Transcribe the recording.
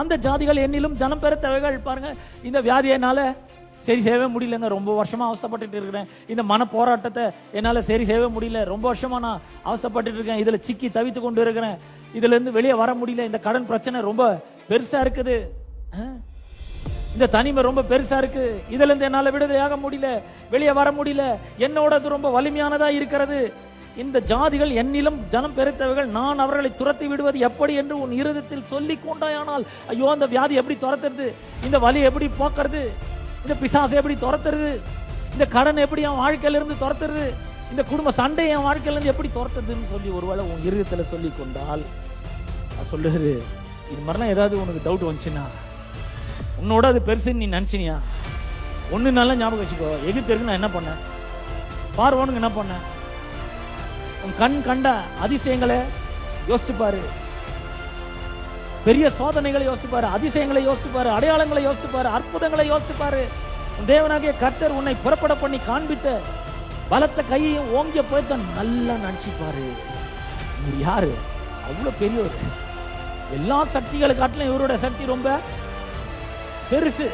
அந்த ஜாதிகள் என்னிலும் ஜனம் பெற தேவைகள். பாருங்க, இந்த வியாதியினால சரி செய்யவே முடியலங்க, ரொம்ப வருஷமா அவஸ்தைப்பட்டு இருக்கிறேன். இந்த மன போராட்டத்தை என்னால சரி செய்யவே முடியல, ரொம்ப வருஷமா நான் அவஸ்தைப்பட்டு இருக்கேன். இதுல சிக்கி தவித்து கொண்டு இருக்கிறேன், இதுல இருந்து வெளியே வர முடியல. இந்த கடன் பிரச்சனை ரொம்ப பெருசா இருக்குது, இந்த தனிமை ரொம்ப பெருசா இருக்கு, இதுல இருந்து என்னால விடுதலையாக முடியல, வெளியே வர முடியல, என்னோடது ரொம்ப வலிமையானதா இருக்கிறது. இந்த ஜாதிகள் என்னிலும் ஜனம் பெருத்தவர்கள், நான் அவர்களை துரத்தி விடுவது எப்படி என்று உன் இருதயத்தில் சொல்லி கொண்டாயானால், ஐயோ அந்த வியாதி எப்படி துரத்துறது, இந்த வலி எப்படி போக்குறது, இந்த பிசாசை எப்படி துரத்துறது, இந்த கடன் எப்படி என் வாழ்க்கையில இருந்து துரத்துறது, இந்த குடும்ப சண்டை என் வாழ்க்கையில இருந்து எப்படி துரத்துறதுன்னு சொல்லி ஒருவேளை உன் இருதயத்துல சொல்லி கொண்டால், சொல்லுறது இது மாதிரிலாம் ஏதாவது உனக்கு டவுட் வந்துச்சுன்னா, உன்னோட அது பெருசுன்னு நீ நினைச்சினியா, ஒண்ணு நல்லா ஞாபகம் வச்சுக்கோ. எகிப்திற்கு நான் என்ன பண்ணேன், பார்வோனுக்கு என்ன பண்ணேன், உன் கண் கண்ட அதிசயங்களை யோசித்து பாரு, பெரிய சோதனைகளை யோசித்து பாரு, அதிசயங்களை யோசித்து பாரு, அடையாளங்களை யோசித்து பாரு, அற்புதங்களை யோசித்து பாரு. உன் தேவனாகிய கர்த்தர் உன்னை புறப்பட பண்ணி காண்பித்த பலத்த கையையும் ஓங்கிய போய்த்த நல்லா நினைச்சு பாரு. இவர் யாரு, அவ்வளவு பெரியவர், எல்லா சக்திகளை காட்டிலும் இவரோட சக்தி ரொம்ப பெருசு.